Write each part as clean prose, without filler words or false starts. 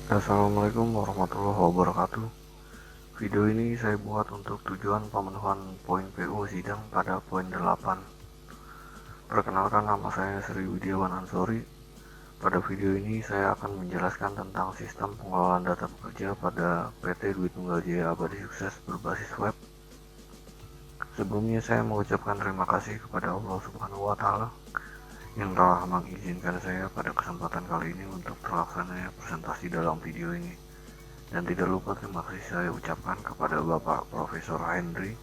Assalamualaikum warahmatullahi wabarakatuh. Video ini saya buat untuk tujuan pemenuhan poin PU sidang pada poin 8. Perkenalkan, nama saya Sri Widiawan Ansori. Pada video ini saya akan menjelaskan tentang sistem pengelolaan data pekerja pada PT Dwi Tunggal Jaya Abadi Sukses berbasis web. Sebelumnya saya mengucapkan terima kasih kepada Allah Subhanahu wa Ta'ala yang telah mengizinkan saya pada kesempatan kali ini untuk terlaksananya presentasi dalam video ini. Dan tidak lupa terima kasih saya ucapkan kepada Bapak Profesor Henry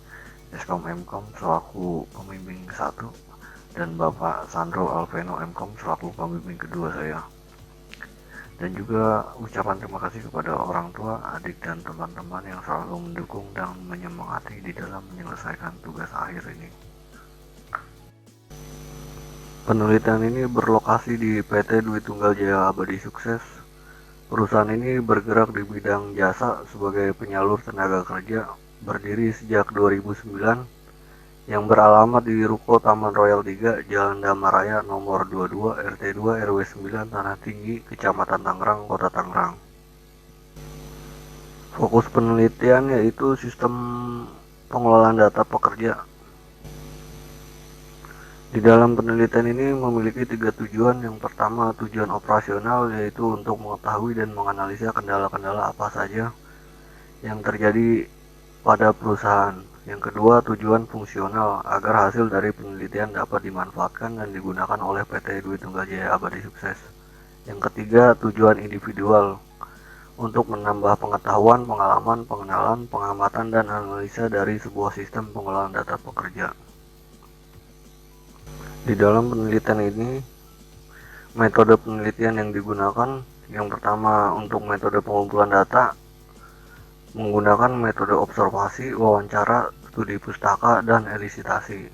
Eskom Mkom selaku pembimbing 1 dan Bapak Sandro Alveno Mkom selaku pembimbing kedua saya. Dan juga ucapan terima kasih kepada orang tua, adik dan teman-teman yang selalu mendukung dan menyemangati di dalam menyelesaikan tugas akhir ini. Penelitian ini berlokasi di PT Dwi Tunggal Jaya Abadi Sukses. Perusahaan ini bergerak di bidang jasa sebagai penyalur tenaga kerja, berdiri sejak 2009, yang beralamat di Ruko Taman Royal 3, Jalan Damaraya nomor 22, RT 2, RW 9, Tanah Tinggi, Kecamatan Tangerang, Kota Tangerang. Fokus penelitian yaitu sistem pengelolaan data pekerja. Di dalam penelitian ini memiliki 3 tujuan. Yang pertama, tujuan operasional, yaitu untuk mengetahui dan menganalisa kendala-kendala apa saja yang terjadi pada perusahaan. Yang kedua, tujuan fungsional, agar hasil dari penelitian dapat dimanfaatkan dan digunakan oleh PT Dwi Tunggal Jaya Abadi Sukses. Yang ketiga, tujuan individual, untuk menambah pengetahuan, pengalaman, pengenalan, pengamatan, dan analisa dari sebuah sistem pengelolaan data pekerja. Di dalam penelitian ini, metode penelitian yang digunakan, yang pertama untuk metode pengumpulan data, menggunakan metode observasi, wawancara, studi pustaka, dan elisitasi.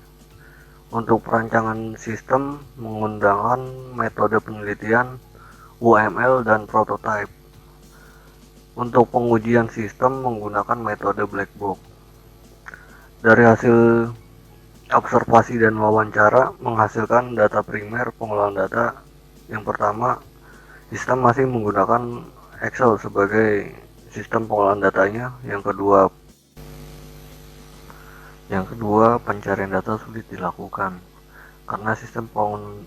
Untuk perancangan sistem, menggunakan metode penelitian, UML, dan prototype. Untuk pengujian sistem, menggunakan metode black box. Dari hasil observasi dan wawancara menghasilkan data primer pengelolaan data. Yang pertama, sistem masih menggunakan Excel sebagai sistem pengelolaan datanya. Yang kedua, pencarian data sulit dilakukan karena sistem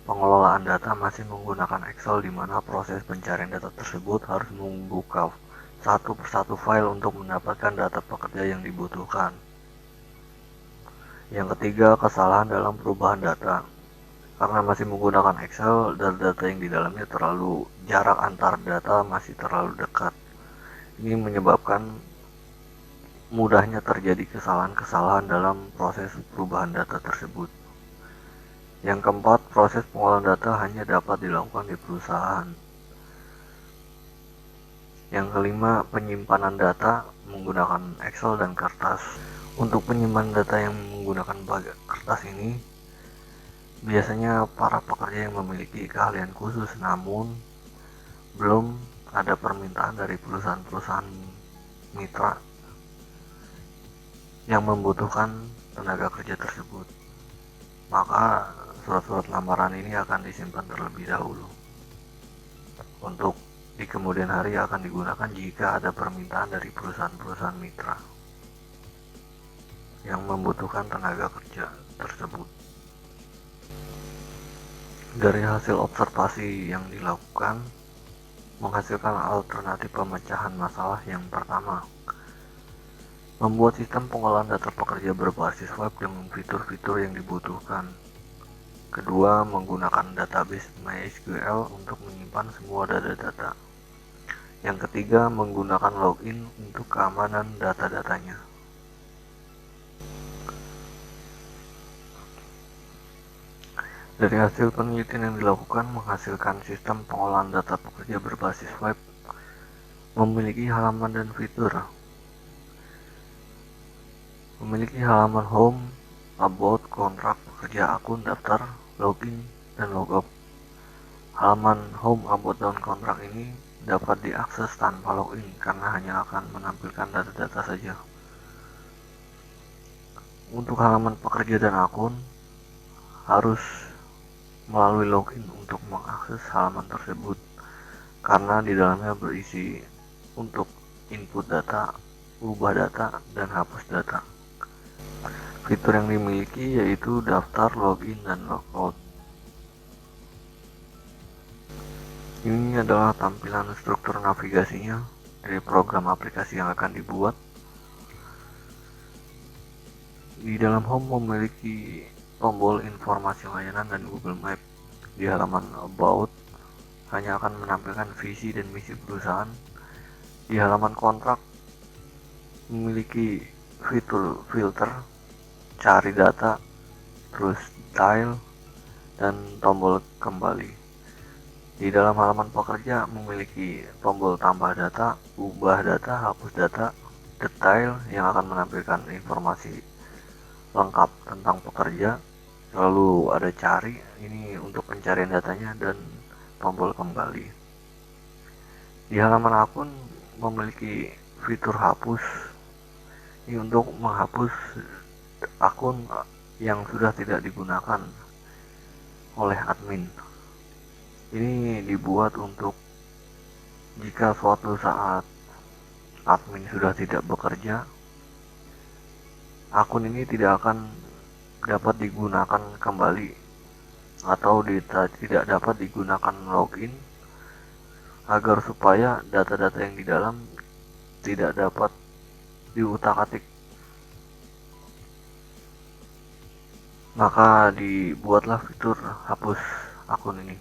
pengelolaan data masih menggunakan Excel, di mana proses pencarian data tersebut harus membuka satu persatu file untuk mendapatkan data pekerja yang dibutuhkan. Yang ketiga, kesalahan dalam perubahan data. Karena masih menggunakan Excel, data yang di dalamnya jarak antar data masih terlalu dekat. Ini menyebabkan mudahnya terjadi kesalahan-kesalahan dalam proses perubahan data tersebut. Yang keempat, proses pengolahan data hanya dapat dilakukan di perusahaan. Yang kelima, penyimpanan data menggunakan Excel dan kertas. Untuk penyimpanan data yang menggunakan kertas ini, biasanya para pekerja yang memiliki keahlian khusus, namun belum ada permintaan dari perusahaan-perusahaan mitra yang membutuhkan tenaga kerja tersebut. Maka surat-surat lamaran ini akan disimpan terlebih dahulu. Untuk di kemudian hari akan digunakan jika ada permintaan dari perusahaan-perusahaan mitra yang membutuhkan tenaga kerja tersebut. Dari hasil observasi yang dilakukan, menghasilkan alternatif pemecahan masalah. Yang pertama, membuat sistem pengolahan data pekerja berbasis web dengan fitur-fitur yang dibutuhkan. Kedua, menggunakan database MySQL untuk menyimpan semua data-data. Yang ketiga, menggunakan login untuk keamanan data-datanya. Dari hasil penelitian yang dilakukan, menghasilkan sistem pengolahan data pekerja berbasis web memiliki halaman dan fitur. Memiliki halaman home, about, kontrak, pekerja, akun, daftar, login, dan logout. Halaman home, about, dan kontrak ini dapat diakses tanpa login karena hanya akan menampilkan data-data saja. Untuk halaman pekerja dan akun, harus melalui login untuk mengakses halaman tersebut. karena di dalamnya berisi untuk input data, ubah data, dan hapus data. Fitur yang dimiliki yaitu daftar, login, dan logout. Ini adalah tampilan struktur navigasinya dari program aplikasi yang akan dibuat. Di dalam home memiliki tombol informasi layanan dan Google Map. Di halaman About hanya akan menampilkan visi dan misi perusahaan. Di halaman kontrak memiliki fitur filter, cari data, terus detail, dan tombol kembali. Di dalam halaman pekerja memiliki tombol tambah data, ubah data, hapus data, detail yang akan menampilkan informasi lengkap tentang pekerja, lalu ada cari, ini untuk pencarian datanya, dan tombol kembali. Di halaman akun memiliki fitur hapus, ini untuk menghapus akun yang sudah tidak digunakan oleh admin. Ini dibuat untuk jika suatu saat admin sudah tidak bekerja, akun ini tidak akan dapat digunakan kembali atau tidak dapat digunakan login, agar supaya data-data yang di dalam tidak dapat diutak-atik. Maka dibuatlah fitur hapus akun ini.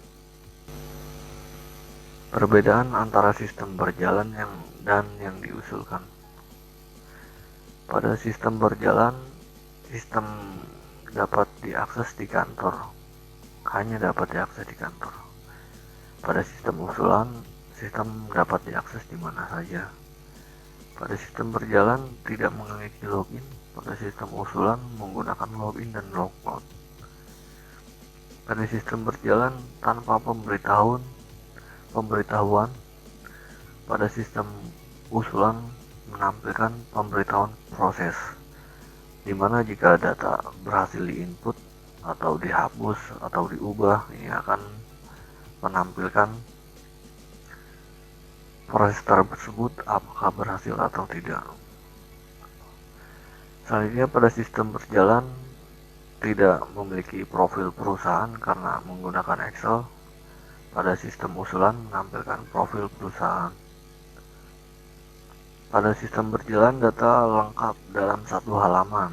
Perbedaan antara sistem berjalan dan yang diusulkan. Pada sistem berjalan, sistem dapat diakses di kantor, hanya dapat diakses di kantor. Pada sistem usulan, sistem dapat diakses di mana saja. Pada sistem berjalan tidak memiliki login. Pada sistem usulan menggunakan login dan logout. Pada sistem berjalan tanpa pemberitahuan. Pada sistem usulan menampilkan pemberitahuan proses, di mana jika data berhasil diinput atau dihapus atau diubah, ini akan menampilkan proses tersebut apakah berhasil atau tidak. Selanjutnya, pada sistem berjalan tidak memiliki profil perusahaan karena menggunakan Excel. Pada sistem usulan menampilkan profil perusahaan. Pada sistem berjalan data lengkap dalam satu halaman.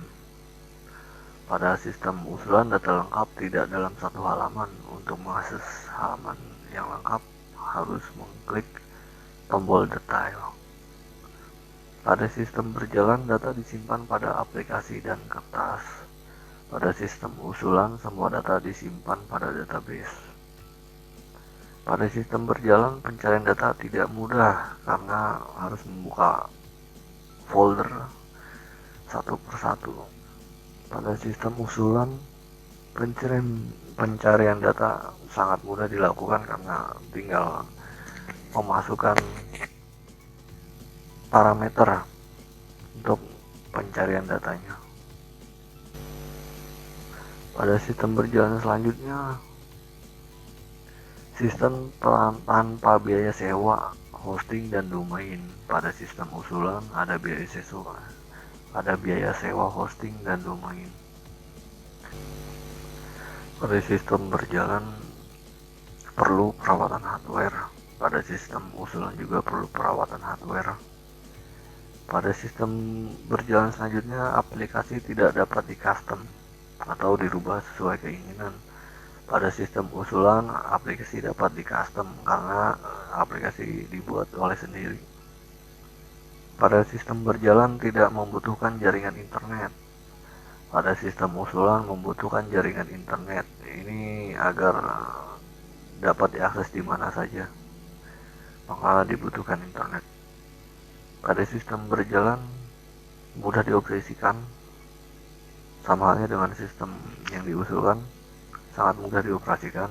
Pada sistem usulan data lengkap tidak dalam satu halaman. Untuk mengakses halaman yang lengkap harus mengklik tombol detail. Pada sistem berjalan data disimpan pada aplikasi dan kertas. Pada sistem usulan semua data disimpan pada database. Pada sistem berjalan pencarian data tidak mudah karena harus membuka folder satu persatu. Pada sistem usulan pencarian data sangat mudah dilakukan karena tinggal memasukkan parameter untuk pencarian datanya. Pada sistem berjalan selanjutnya, sistem tanpa biaya sewa, hosting, dan domain. Pada sistem usulan ada biaya sewa hosting dan domain. Pada sistem berjalan perlu perawatan hardware. Pada sistem usulan juga perlu perawatan hardware. Pada sistem berjalan selanjutnya aplikasi tidak dapat di-custom atau dirubah sesuai keinginan. Pada sistem usulan aplikasi dapat di-custom karena aplikasi dibuat oleh sendiri. Pada sistem berjalan tidak membutuhkan jaringan internet. Pada sistem usulan membutuhkan jaringan internet. Ini agar dapat diakses di mana saja, maka dibutuhkan internet. Pada sistem berjalan mudah dioperasikan, sama halnya dengan sistem yang diusulkan, sangat mudah dioperasikan.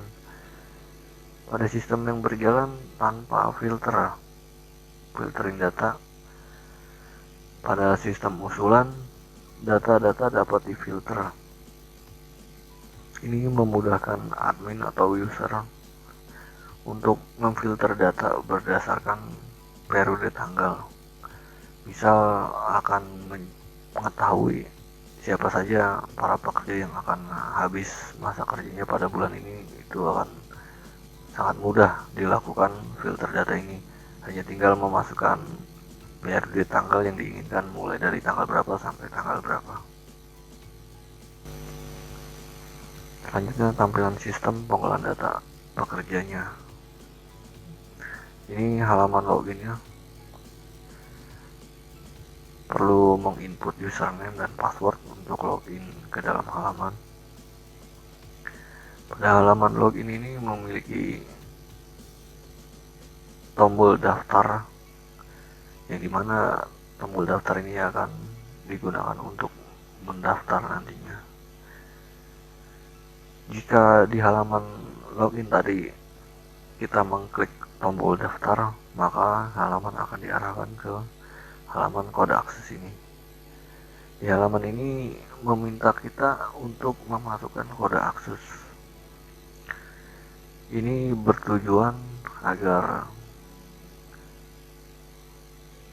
Pada sistem yang berjalan tanpa filtering data. Pada sistem usulan data-data dapat difilter. Ini memudahkan admin atau user untuk memfilter data berdasarkan periode tanggal. Misal akan mengetahui siapa saja para pekerja yang akan habis masa kerjanya pada bulan ini, itu akan sangat mudah dilakukan filter data ini. Hanya tinggal memasukkan periode tanggal yang diinginkan, mulai dari tanggal berapa sampai tanggal berapa. Selanjutnya tampilan sistem pengolahan data pekerjanya. Ini halaman loginnya. Perlu menginput username dan password untuk login ke dalam halaman. Pada halaman login ini memiliki tombol daftar, yang dimana tombol daftar ini akan digunakan untuk mendaftar nantinya. Jika di halaman login tadi kita mengklik tombol daftar, maka halaman akan diarahkan ke halaman kode akses ini. Di halaman ini meminta kita untuk memasukkan kode akses. Ini bertujuan agar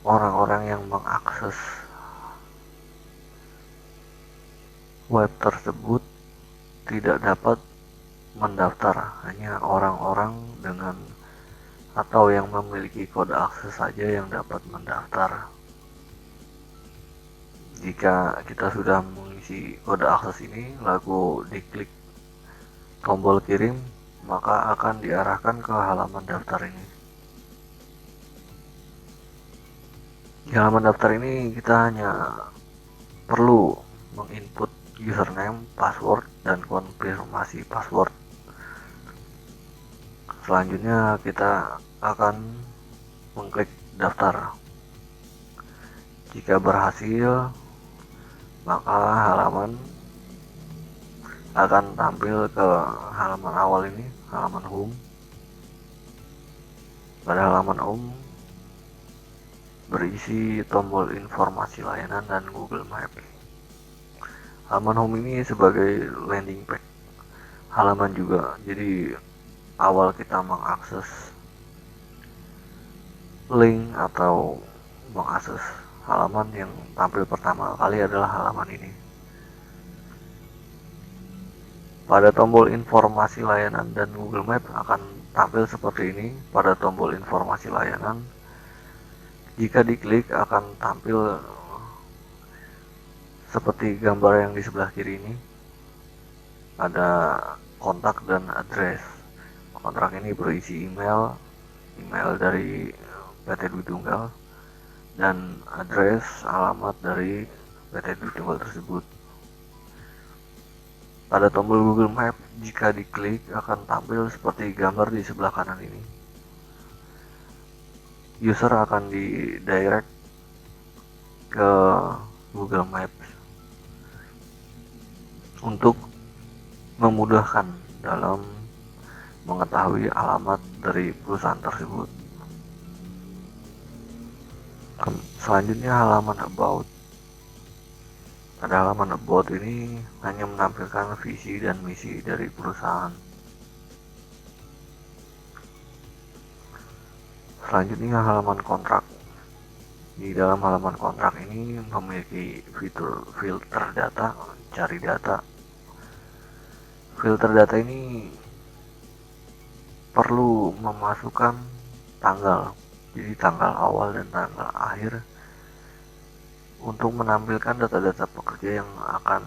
orang-orang yang mengakses web tersebut tidak dapat mendaftar, hanya orang-orang dengan atau yang memiliki kode akses saja yang dapat mendaftar. Jika kita sudah mengisi kode akses ini, lalu diklik tombol kirim, maka akan diarahkan ke halaman daftar ini. Di halaman daftar ini kita hanya perlu menginput username, password, dan konfirmasi password. Selanjutnya kita akan mengklik daftar. Jika berhasil, maka halaman akan tampil ke halaman awal ini, halaman home. Pada halaman home berisi tombol informasi layanan dan Google Maps. Halaman home ini sebagai landing page halaman juga, jadi awal kita mengakses link atau mengakses halaman yang tampil pertama kali adalah halaman ini. Pada tombol informasi layanan dan Google Maps akan tampil seperti ini. Pada tombol informasi layanan, jika diklik akan tampil seperti gambar yang di sebelah kiri ini. Ada kontak dan address. Kontrak ini berisi email dari PT Dwi Tunggal, dan address alamat dari PT Dwi Tunggal tersebut. Pada tombol Google Maps, jika diklik akan tampil seperti gambar di sebelah kanan ini. User akan di-direct ke Google Maps untuk memudahkan dalam mengetahui alamat dari perusahaan tersebut. Selanjutnya halaman about. Pada halaman about ini hanya menampilkan visi dan misi dari perusahaan. Selanjutnya halaman kontrak. Di dalam halaman kontrak ini memiliki fitur filter data, cari data. Filter data ini perlu memasukkan tanggal, jadi tanggal awal dan tanggal akhir, untuk menampilkan data-data pekerja yang akan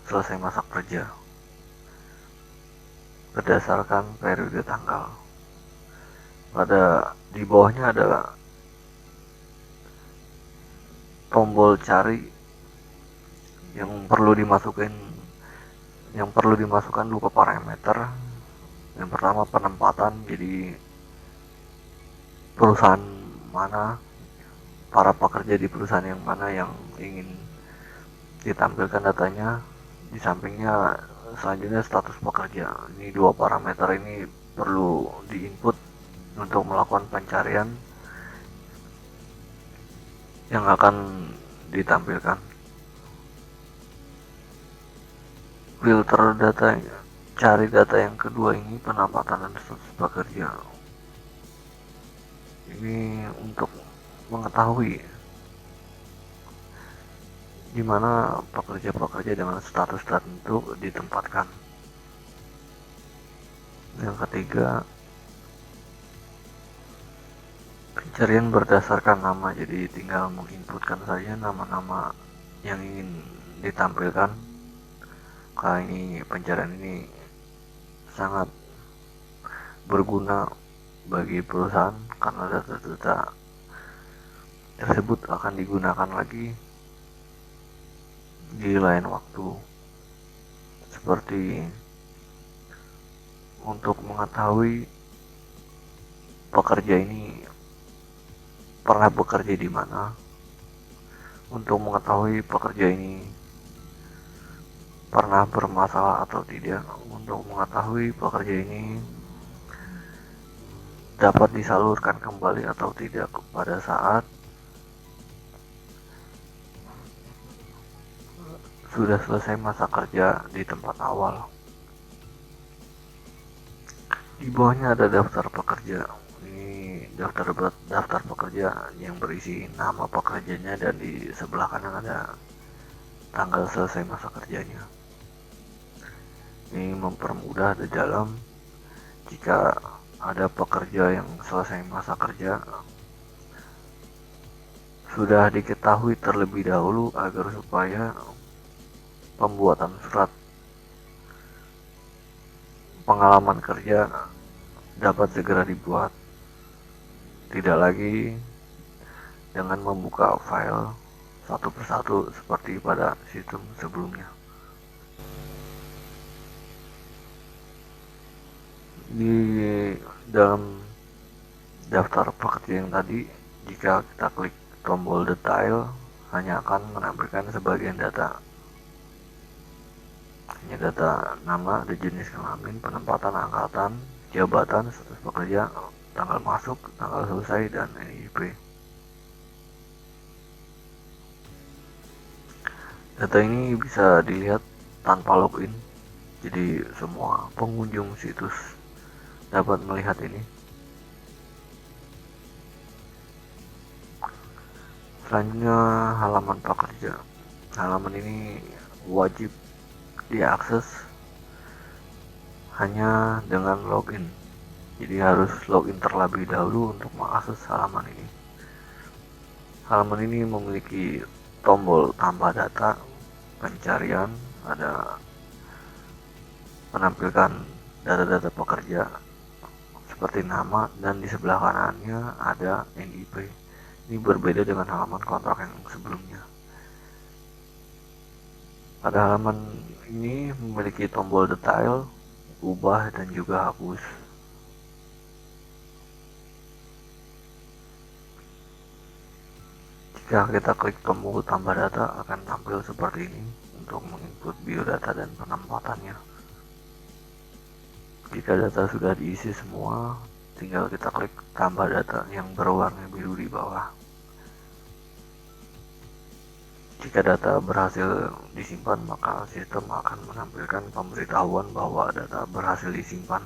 selesai masa kerja berdasarkan periode tanggal. Pada di bawahnya ada tombol cari yang perlu dimasukkan dua parameter. Yang pertama penempatan, jadi perusahaan mana, para pekerja di perusahaan yang mana yang ingin ditampilkan datanya. Di sampingnya selanjutnya status pekerja. Ini dua parameter ini perlu diinput untuk melakukan pencarian yang akan ditampilkan. Filter data, cari data yang kedua ini penempatan dan status pekerja. Ini untuk mengetahui di mana pekerja-pekerja dengan status tertentu ditempatkan. Yang ketiga, pencarian berdasarkan nama, jadi tinggal menginputkan saja nama-nama yang ingin ditampilkan. Kali ini pencarian ini sangat berguna bagi perusahaan karena data-data tersebut akan digunakan lagi di lain waktu, seperti untuk mengetahui pekerja ini pernah bekerja di mana, untuk mengetahui pekerja ini pernah bermasalah atau tidak, untuk mengetahui pekerja ini dapat disalurkan kembali atau tidak pada saat sudah selesai masa kerja di tempat awal. Di bawahnya ada daftar pekerja. Ini daftar pekerja yang berisi nama pekerjanya, dan di sebelah kanan ada tanggal selesai masa kerjanya. Ini mempermudah di dalam jika ada pekerja yang selesai masa kerja sudah diketahui terlebih dahulu, agar supaya pembuatan surat pengalaman kerja dapat segera dibuat, tidak lagi dengan membuka file satu persatu seperti pada sistem sebelumnya. Di dalam daftar pekerja yang tadi, jika kita klik tombol detail, hanya akan menampilkan sebagian data. Hanya data nama, ada jenis kelamin, penempatan angkatan, jabatan, status pekerja, tanggal masuk, tanggal selesai, dan NIP. Data ini bisa dilihat tanpa login, jadi semua pengunjung situs dapat melihat ini. Selanjutnya, halaman pekerja. Halaman ini wajib diakses hanya dengan login, jadi harus login terlebih dahulu untuk mengakses halaman ini. Halaman ini memiliki tombol tambah data, pencarian, ada menampilkan data-data pekerja seperti nama, dan di sebelah kanannya ada NIP. Ini berbeda dengan halaman kontrak yang sebelumnya. Pada halaman ini memiliki tombol detail, ubah, dan juga hapus. Jika kita klik tombol tambah data, akan tampil seperti ini untuk menginput biodata dan penempatannya. Jika data sudah diisi semua, tinggal kita klik tambah data yang berwarna biru di bawah. Jika data berhasil disimpan, maka sistem akan menampilkan pemberitahuan bahwa data berhasil disimpan.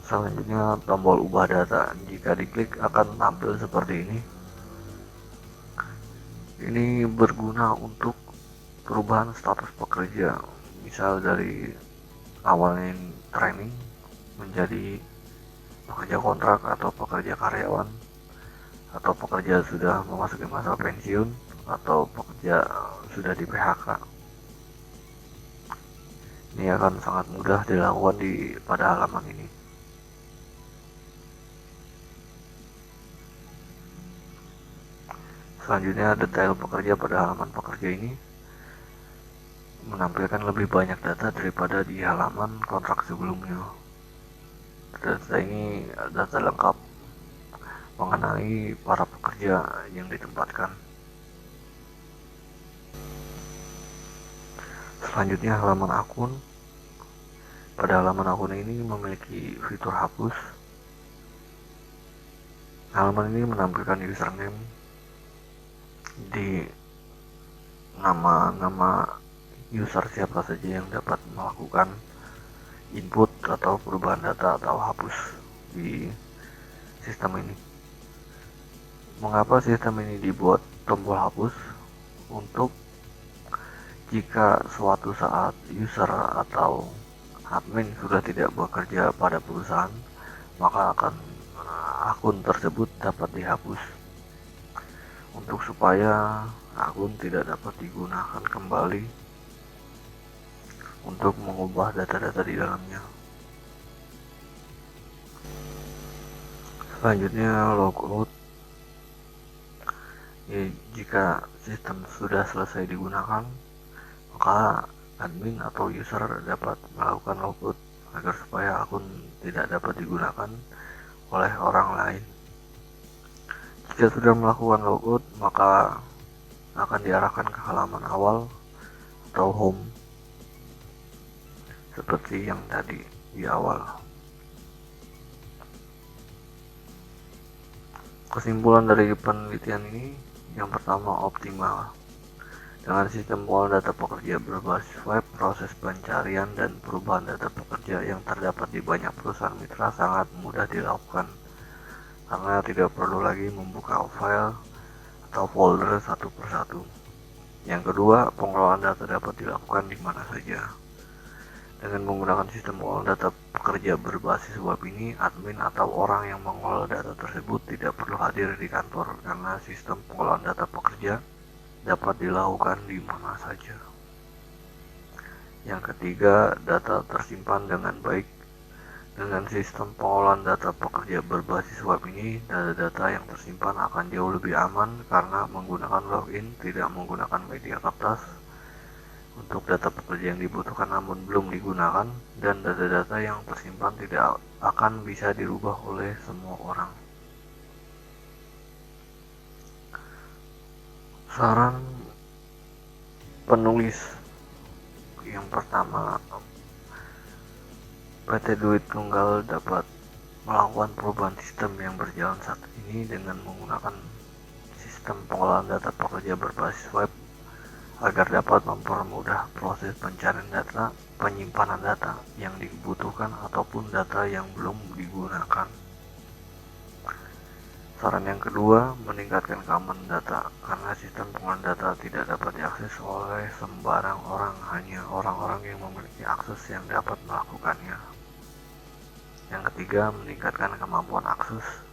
Selanjutnya, tombol ubah data. Jika diklik akan tampil seperti ini. Ini berguna untuk perubahan status pekerja, misal dari awalnya training menjadi pekerja kontrak atau pekerja karyawan, atau pekerja sudah memasuki masa pensiun, atau pekerja sudah di PHK. Ini akan sangat mudah dilakukan pada halaman ini. Selanjutnya, detail pekerja. Pada halaman pekerja ini menampilkan lebih banyak data daripada di halaman kontrak sebelumnya. Data ini data lengkap mengenai para pekerja yang ditempatkan. Selanjutnya, halaman akun. Pada halaman akun ini memiliki fitur hapus. Halaman ini menampilkan username di nama user siapa saja yang dapat melakukan input atau perubahan data atau hapus. di sistem ini. Mengapa sistem ini dibuat tombol hapus? Untuk jika suatu saat user atau admin sudah tidak bekerja pada perusahaan, maka akun tersebut dapat dihapus untuk supaya akun tidak dapat digunakan kembali untuk mengubah data-data di dalamnya. Selanjutnya logout. Jika sistem sudah selesai digunakan, maka admin atau user dapat melakukan logout agar supaya akun tidak dapat digunakan oleh orang lain. Jika sudah melakukan logout, maka akan diarahkan ke halaman awal atau home seperti yang tadi di awal. Kesimpulan dari penelitian ini, yang pertama, optimal. Dengan sistem pengolahan data pekerja berbasis web, proses pencarian dan perubahan data pekerja yang terdapat di banyak perusahaan mitra sangat mudah dilakukan karena tidak perlu lagi membuka file atau folder satu persatu. Yang kedua, pengelolaan data dapat dilakukan di mana saja. Dengan menggunakan sistem pengolahan data pekerja berbasis web ini, admin atau orang yang mengolah data tersebut tidak perlu hadir di kantor karena sistem pengolahan data pekerja dapat dilakukan di mana saja. Yang ketiga, data tersimpan dengan baik. Dengan sistem pengolahan data pekerja berbasis web ini, data-data yang tersimpan akan jauh lebih aman karena menggunakan login, tidak menggunakan media kertas untuk data pekerja yang dibutuhkan namun belum digunakan, dan data-data yang tersimpan tidak akan bisa dirubah oleh semua orang. Saran penulis yang pertama, PT Duit Tunggal dapat melakukan perubahan sistem yang berjalan saat ini dengan menggunakan sistem pengolahan data pekerja berbasis web agar dapat mempermudah proses pencarian data, penyimpanan data yang dibutuhkan ataupun data yang belum digunakan. Saran yang kedua, meningkatkan keamanan data karena sistem pengolahan data tidak dapat diakses oleh sembarang orang, hanya orang-orang yang memiliki akses yang dapat melakukannya. Yang ketiga, meningkatkan kemampuan akses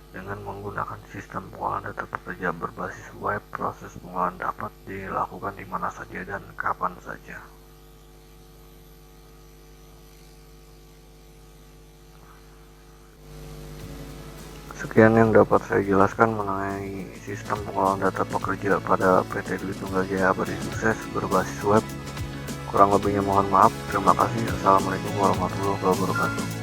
dengan menggunakan sistem pengolahan data pekerja berbasis web. Proses pengolahan dapat dilakukan di mana saja dan kapan saja. Sekian yang dapat saya jelaskan mengenai sistem pengolahan data pekerja pada PT Duit Tunggal Jaya Abadi Sukses berbasis web. Kurang lebihnya mohon maaf. Terima kasih. Assalamualaikum warahmatullahi wabarakatuh.